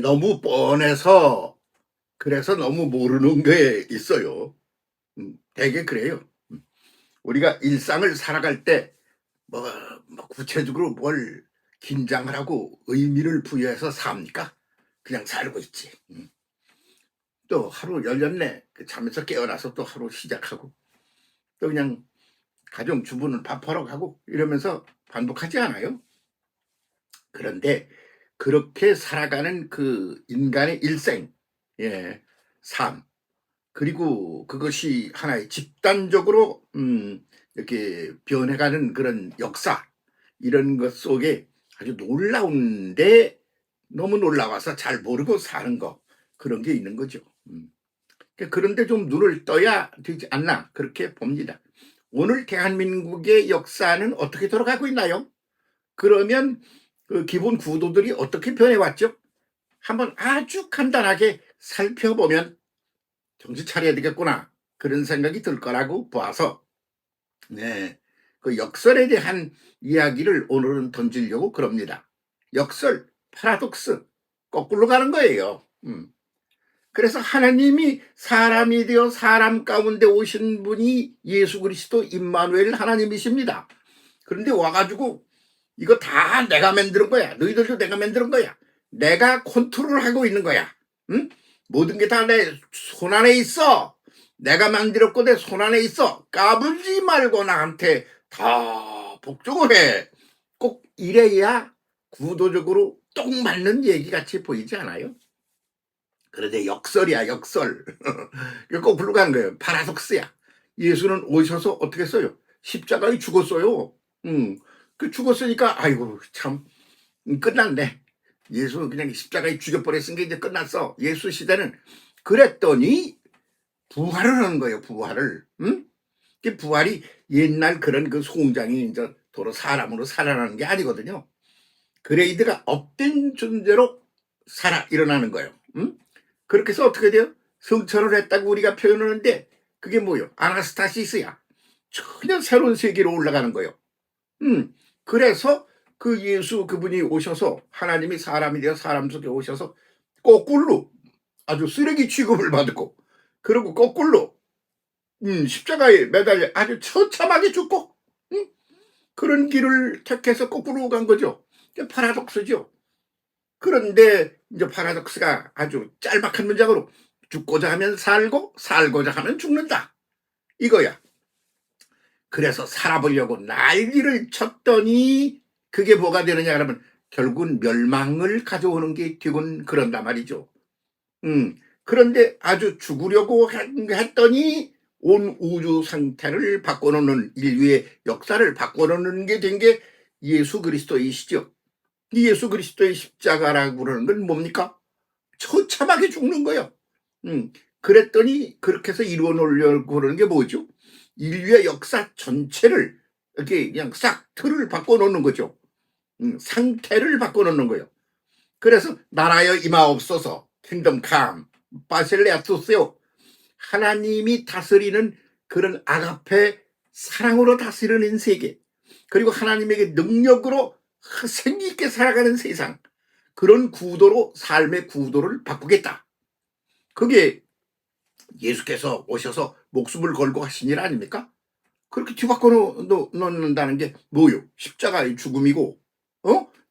너무 뻔해서 그래서 너무 모르는 게 있어요. 되게 그래요. 우리가 일상을 살아갈 때 뭐 구체적으로 뭘 긴장을 하고 의미를 부여해서 삽니까? 그냥 살고 있지. 또 하루 열렸네. 잠에서 깨어나서 또 하루 시작하고 또 그냥 가정주부는 밥하러 가고 이러면서 반복하지 않아요? 그런데 그렇게 살아가는 그 인간의 일생, 예, 삶, 그리고 그것이 하나의 집단적으로 이렇게 변해가는 그런 역사, 이런 것 속에 아주 놀라운데 너무 놀라워서 잘 모르고 사는 거, 그런 게 있는 거죠. 그런데 좀 눈을 떠야 되지 않나 그렇게 봅니다. 오늘 대한민국의 역사는 어떻게 돌아가고 있나요? 그러면 그 기본 구도들이 어떻게 변해왔죠? 한번 아주 간단하게 살펴보면 정신 차려야 되겠구나 그런 생각이 들 거라고 봐서 그 역설에 대한 이야기를 오늘은 던지려고 그럽니다. 역설, 파라독스, 거꾸로 가는 거예요. 그래서 하나님이 사람이 되어 사람 가운데 오신 분이 예수 그리스도 임마누엘 하나님이십니다. 그런데 와가지고 이거 다 내가 만드는 거야. 너희들도 내가 만드는 거야. 내가 컨트롤하고 있는 거야. 응? 모든 게 다 내 손 안에 있어. 내가 만들었고 내 손 안에 있어. 까불지 말고 나한테 다 복종을 해. 꼭 이래야 구도적으로 딱 맞는 얘기 같이 보이지 않아요? 그런데 역설이야, 역설. 꼭 불러가는 거예요. 파라독스야. 예수는 오셔서 어떻게 써요? 십자가에 죽었어요. 그 죽었으니까 아이고 참 끝났네. 예수 그냥 십자가에 죽여버렸은 게 이제 끝났어. 예수 시대는. 그랬더니 부활을 하는 거예요. 부활을. 그 부활이 옛날 그런 그 송장이 이제 도로 사람으로 살아나는 게 아니거든요. 그레이드가 업된 존재로 살아 일어나는 거예요. 그렇게 해서 어떻게 돼요? 성천을 했다고 우리가 표현하는데 그게 뭐예요? 아나스타시스야. 전혀 새로운 세계로 올라가는 거예요. 그래서 그 예수 그분이 오셔서 하나님이 사람이 되어 사람 속에 오셔서 거꾸로 아주 쓰레기 취급을 받고 그리고 거꾸로 십자가에 매달려 아주 처참하게 죽고 그런 길을 택해서 거꾸로 간 거죠. 파라독스죠. 그런데 이제 파라독스가 아주 짤막한 문장으로 죽고자 하면 살고 살고자 하면 죽는다 이거야. 그래서 살아보려고 난리를 쳤더니 그게 뭐가 되느냐 그러면 결국은 멸망을 가져오는 게 되곤 그런단 말이죠. 그런데 아주 죽으려고 했더니 온 우주 상태를 바꿔놓는 인류의 역사를 바꿔놓는 게 된 게 예수 그리스도이시죠. 이 예수 그리스도의 십자가라고 그러는 건 뭡니까? 처참하게 죽는 거예요. 그랬더니 그렇게 해서 이루어 놓으려고 그러는 게 뭐죠? 인류의 역사 전체를 이렇게 그냥 싹 틀을 바꿔놓는 거죠. 상태를 바꿔놓는 거예요. 그래서 나라여 임하옵소서, 킹덤 캄, 바실레아 투세오. 하나님이 다스리는 그런 아가페 사랑으로 다스리는 세계, 그리고 하나님에게 능력으로 생기있게 살아가는 세상, 그런 구도로 삶의 구도를 바꾸겠다. 그게 예수께서 오셔서 목숨을 걸고 하신 일 아닙니까? 그렇게 뒤바꿔 놓는다는 게 뭐요? 십자가의 죽음이고,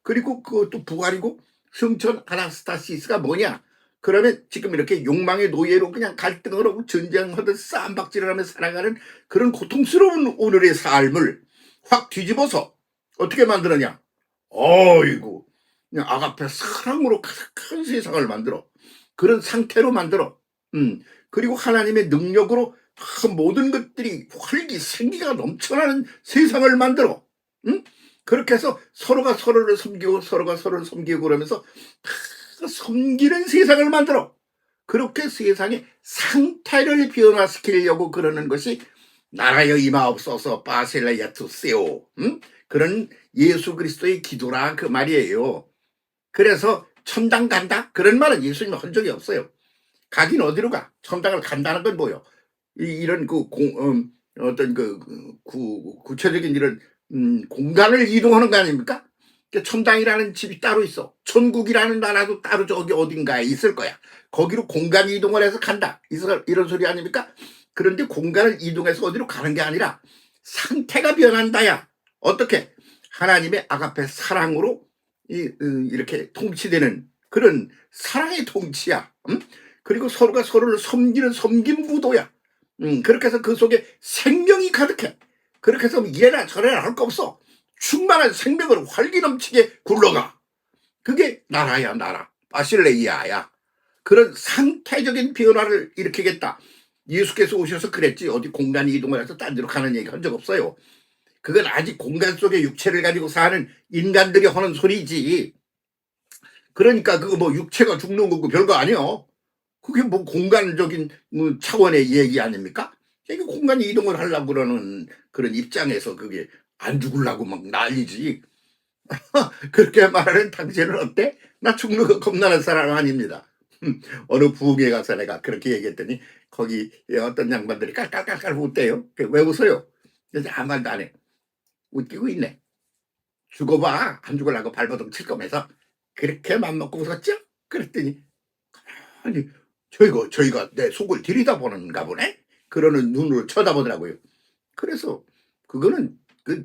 그리고 그것도 부활이고, 성천 아나스타시스가 뭐냐? 그러면 지금 이렇게 욕망의 노예로 그냥 갈등을 하고 전쟁하듯 쌈박질을 하며 살아가는 그런 고통스러운 오늘의 삶을 확 뒤집어서 어떻게 만드느냐? 어이구, 그냥 아가페 사랑으로 가득한 세상을 만들어. 그런 상태로 만들어. 그리고 하나님의 능력으로 모든 것들이 활기, 생기가 넘쳐나는 세상을 만들어. 그렇게 해서 서로가 서로를 섬기고 서로가 서로를 섬기고 그러면서 섬기는 세상을 만들어. 그렇게 세상의 상태를 변화시키려고 그러는 것이 나라여 임하옵소서 바실레아 투세오. 그런 예수 그리스도의 기도라 그 말이에요. 그래서 천당 간다? 그런 말은 예수님이 한 적이 없어요. 가긴 어디로 가? 천당을 간다는 건 뭐요? 이런 어떤 구체적인 이런 공간을 이동하는 거 아닙니까? 천당이라는 집이 따로 있어. 천국이라는 나라도 따로 저기 어딘가에 있을 거야. 거기로 공간 이동을 해서 간다. 이런 소리 아닙니까? 그런데 공간을 이동해서 어디로 가는 게 아니라 상태가 변한다야. 어떻게? 하나님의 아가페 사랑으로 이렇게 통치되는 그런 사랑의 통치야. 그리고 서로가 서로를 섬기는 섬김 구도야. 그렇게 해서 그 속에 생명이 가득해. 그렇게 해서 이래라 저래라 할 거 없어. 충만한 생명을 활기 넘치게 굴러가. 그게 나라야, 나라. 바실레이아야. 그런 상태적인 변화를 일으키겠다. 예수께서 오셔서 그랬지. 어디 공간 이동을 해서 딴 데로 가는 얘기 한 적 없어요. 그건 아직 공간 속에 육체를 가지고 사는 인간들이 하는 소리지. 그러니까 그거 뭐 육체가 죽는 거고 별거 아니요. 그게 뭐 공간적인 차원의 얘기 아닙니까? 이게 공간 이동을 하려고 그러는 그런 입장에서 그게 안 죽으려고 막 난리지. 그렇게 말하는 당신은 어때? 나 죽는 거 겁나는 사람 아닙니다. 어느 부흥회 가서 내가 그렇게 얘기했더니 거기 어떤 양반들이 깔깔깔깔 웃대요. 왜 웃어요? 그래서 아무 말도 안 해. 웃기고 있네. 죽어봐. 안 죽으려고 발버둥 칠 거면서 그렇게 맘먹고 웃었죠? 그랬더니 아니 저희가 내 속을 들여다보는가 보네? 그러는 눈으로 쳐다보더라고요. 그래서 그거는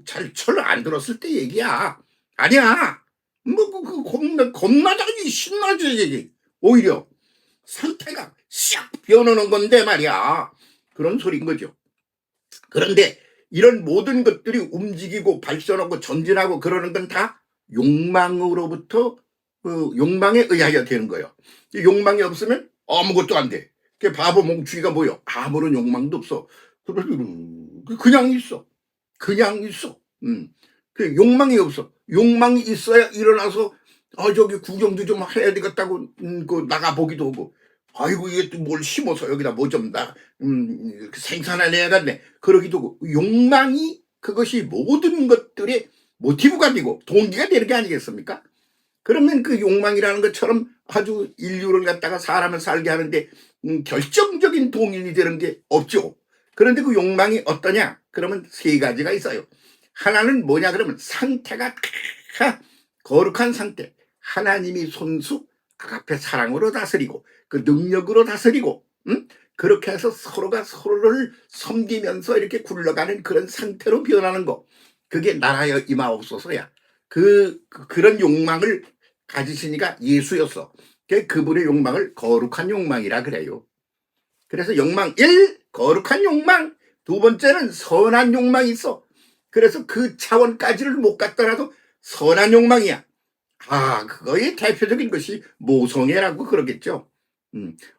잘 철 안 들었을 때 얘기야. 아니야. 뭐 겁나다니 신나지 얘기. 오히려 상태가 싹 변하는 건데 말이야. 그런 소리인 거죠. 그런데 이런 모든 것들이 움직이고 발전하고 전진하고 그러는 건 다 욕망으로부터 욕망에 의하여 되는 거예요. 욕망이 없으면 아무것도 안 돼. 바보 몽추기가 뭐요? 아무런 욕망도 없어. 그냥 있어. 그냥 있어. 그 욕망이 없어. 욕망이 있어야 일어나서 저기 구경도 좀 해야 되겠다고 그 나가보기도 하고 아이고 이게 또 뭘 심어서 여기다 뭐 좀 생산해야겠네. 그러기도 하고 욕망이 그것이 모든 것들의 모티브가 되고 동기가 되는 게 아니겠습니까? 그러면 그 욕망이라는 것처럼 아주 인류를 갖다가 사람을 살게 하는데 결정적인 동인이 되는 게 없죠. 그런데 그 욕망이 어떠냐? 그러면 세 가지가 있어요. 하나는 뭐냐 그러면 상태가 거룩한 상태. 하나님이 손수 아가페 사랑으로 다스리고 그 능력으로 다스리고 그렇게 해서 서로가 서로를 섬기면서 이렇게 굴러가는 그런 상태로 변하는 거. 그게 나라여 임하옵소서야. 그런 욕망을 가지시니까 예수였어. 그분의 욕망을 거룩한 욕망이라 그래요. 그래서 욕망 1, 거룩한 욕망. 두 번째는 선한 욕망이 있어. 그래서 그 차원까지를 못 갔더라도 선한 욕망이야. 그거의 대표적인 것이 모성애라고 그러겠죠.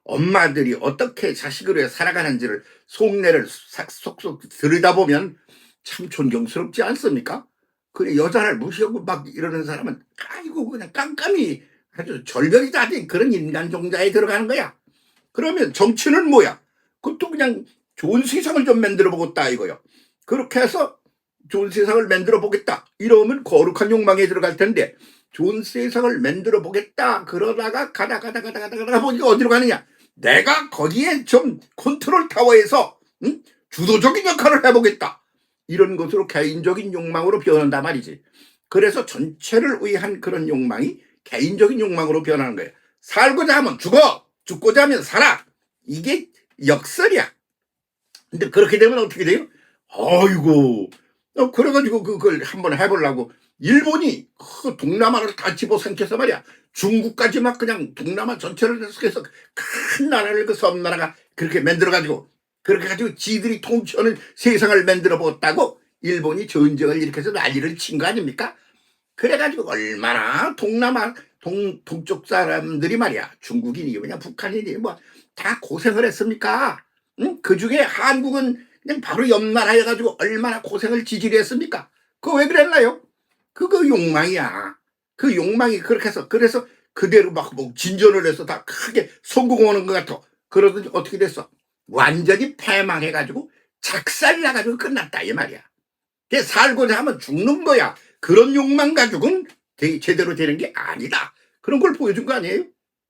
엄마들이 어떻게 자식을 위해 살아가는지를 속내를 속속 들여다보면 참 존경스럽지 않습니까? 그래 여자를 무시하고 막 이러는 사람은 아이고 그냥 깜깜이 아주 절벽이 다 된 그런 인간 종자에 들어가는 거야. 그러면 정치는 뭐야? 그것도 그냥 좋은 세상을 좀 만들어 보겠다 이거요. 그렇게 해서 좋은 세상을 만들어 보겠다 이러면 거룩한 욕망에 들어갈 텐데 좋은 세상을 만들어 보겠다 그러다가 가다 보니까 어디로 가느냐? 내가 거기에 좀 컨트롤 타워에서 주도적인 역할을 해보겠다. 이런 것으로 개인적인 욕망으로 변한단 말이지. 그래서 전체를 위한 그런 욕망이 개인적인 욕망으로 변하는 거예요. 살고자 하면 죽어, 죽고자 하면 살아. 이게 역설이야. 근데 그렇게 되면 어떻게 돼요? 아이고, 그래가지고 그걸 한번 해보려고 일본이 동남아를 다 집어삼켜서 말이야. 중국까지 막 그냥 동남아 전체를 해서 큰 나라를 그 섬나라가 그렇게 만들어가지고 그렇게 가지고 지들이 통치하는 세상을 만들어 보았다고 일본이 전쟁을 일으켜서 난리를 친 거 아닙니까? 그래가지고 얼마나 동남아 동쪽 사람들이 말이야 중국인이 그냥 북한인이 뭐 다 고생을 했습니까? 그 중에 한국은 그냥 바로 옆 나라여가지고 얼마나 고생을 지지리 했습니까? 그거 왜 그랬나요? 그거 욕망이야. 그 욕망이 그렇게 해서 그래서 그대로 막 뭐 진전을 해서 다 크게 성공하는 것 같아. 그러더니 어떻게 됐어? 완전히 패망해가지고 작살나가지고 끝났다 이 말이야. 걔 살고자 하면 죽는 거야. 그런 욕망 가지고는 제대로 되는 게 아니다. 그런 걸 보여준 거 아니에요?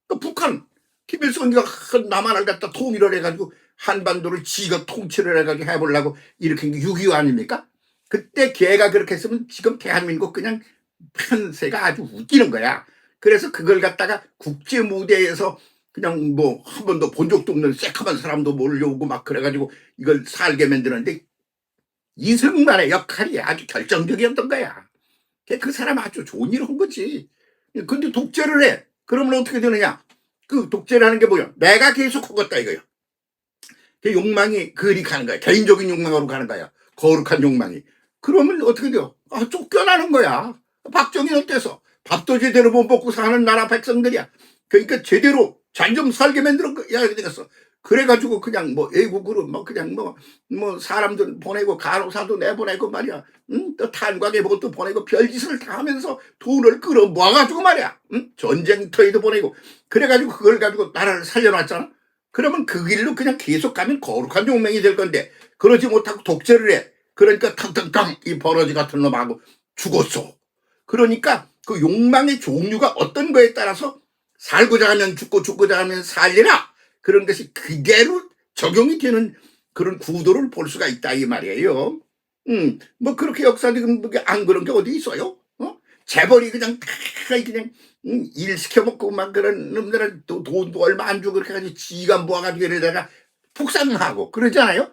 그 북한 김일성이가 남한을 갖다 통일을 해가지고 한반도를 지가 통치를 해가지고 해보려고 일으킨 게 6.25 아닙니까? 그때 걔가 그렇게 했으면 지금 대한민국 그냥 판세가 아주 웃기는 거야. 그래서 그걸 갖다가 국제 무대에서 그냥 뭐 한 번도 본 적도 없는 새카만 사람도 몰려오고 막 그래가지고 이걸 살게 만드는데 이승만의 역할이 아주 결정적이었던 거야. 그 사람 아주 좋은 일을 한 거지. 근데 독재를 해. 그러면 어떻게 되느냐? 그 독재를 하는 게 뭐야? 내가 계속 하겠다 이거야. 그 욕망이 그리 가는 거야. 개인적인 욕망으로 가는 거야. 거룩한 욕망이. 그러면 어떻게 돼요? 아, 쫓겨나는 거야. 박정희 어때서? 밥도 제대로 못 먹고 사는 나라 백성들이야. 그러니까 제대로 잘 좀 살게 만들어야 되겠어. 그래가지고 그냥 뭐 애국으로 뭐 그냥 뭐 사람들 보내고 간호사도 내보내고 말이야. 응? 또 탄광에 뭐또 보내고 별짓을 다 하면서 돈을 끌어 모아가지고 말이야. 응? 전쟁터에도 보내고 그래가지고 그걸 가지고 나라를 살려놨잖아. 그러면 그 길로 그냥 계속 가면 거룩한 용맹이 될 건데 그러지 못하고 독재를 해. 그러니까 탕탕탕 이 버러지 같은 놈하고 죽었어. 그러니까 그 욕망의 종류가 어떤 거에 따라서 살고자 하면 죽고 죽고자 하면 살리라. 그런 것이 그대로 적용이 되는 그런 구도를 볼 수가 있다 이 말이에요. 뭐 그렇게 역사적인 안 그런 게 어디 있어요? 재벌이 그냥 다 그냥 일 시켜먹고 막 그런 놈들은 또 돈도 얼마 안 주고 그렇게 가지고 지가 모아가지고 이러다가 폭삭하고 그러잖아요.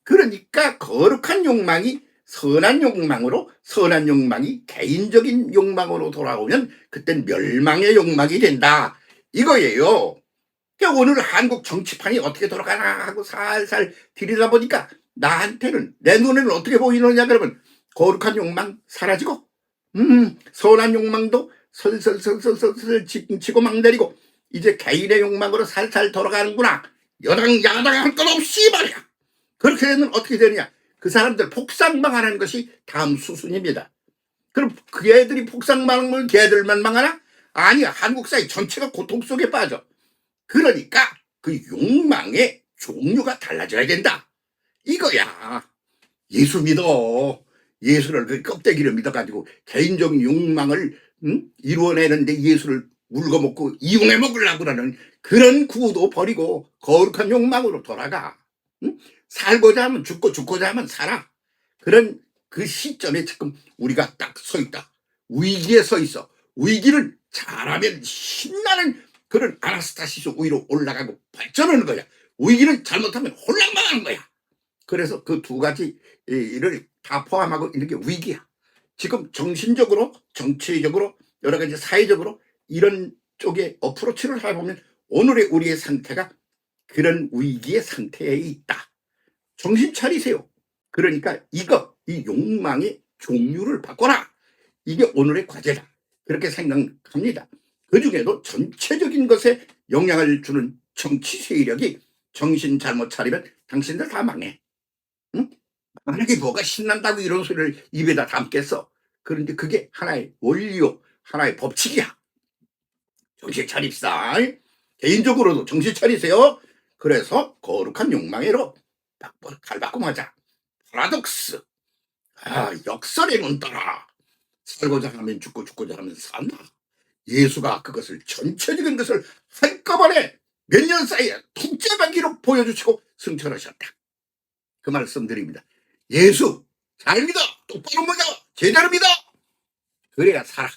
그러니까 거룩한 욕망이 선한 욕망으로 선한 욕망이 개인적인 욕망으로 돌아오면 그땐 멸망의 욕망이 된다 이거예요. 그러니까 오늘 한국 정치판이 어떻게 돌아가나 하고 살살 들여다보니까 나한테는 내 눈에는 어떻게 보이느냐 그러면 거룩한 욕망 사라지고 선한 욕망도 설설설설설 치고 막 내리고 이제 개인의 욕망으로 살살 돌아가는구나. 여당 야당 할 것 없이 말이야. 그렇게 되면 어떻게 되느냐. 그 사람들 폭삭망하는 것이 다음 수순입니다. 그럼 그 애들이 폭삭망을 걔들만 망하나? 아니야. 한국 사회 전체가 고통 속에 빠져. 그러니까 그 욕망의 종류가 달라져야 된다. 이거야. 예수 믿어. 예수를 그 껍데기를 믿어가지고 개인적인 욕망을 이루어내는데 예수를 울거먹고 이용해 먹으려고 그러는 그런 구도 버리고 거룩한 욕망으로 돌아가. 살고자 하면 죽고 죽고자 하면 살아. 그런 그 시점에 지금 우리가 딱 서 있다. 위기에 서 있어. 위기를 잘하면 신나는 그런 아나스타시스 위로 올라가고 발전하는 거야. 위기를 잘못하면 홀랑망하는 거야. 그래서 그 두 가지를 다 포함하고 있는 게 위기야. 지금 정신적으로 정치적으로 여러 가지 사회적으로 이런 쪽에 어프로치를 해보면 오늘의 우리의 상태가 그런 위기의 상태에 있다. 정신 차리세요. 그러니까 이 욕망의 종류를 바꿔라. 이게 오늘의 과제다. 그렇게 생각합니다. 그중에도 전체적인 것에 영향을 주는 정치 세력이 정신 잘못 차리면 당신들 다 망해. 응? 만약에 뭐가 신난다고 이런 소리를 입에다 담겠어. 그런데 그게 하나의 원리요. 하나의 법칙이야. 정신 차립시다. 개인적으로도 정신 차리세요. 그래서 거룩한 욕망으로 갈바꿈하자. 파라독스. 역설의 눈 따라. 살고자 하면 죽고 죽고자 하면 산다. 예수가 그것을 전체적인 것을 한꺼번에 몇 년 사이에 통째반기로 보여주시고 승천하셨다. 그 말씀 드립니다. 예수 잘 믿어. 똑바로 믿어. 제대로 믿어. 그래야 살아.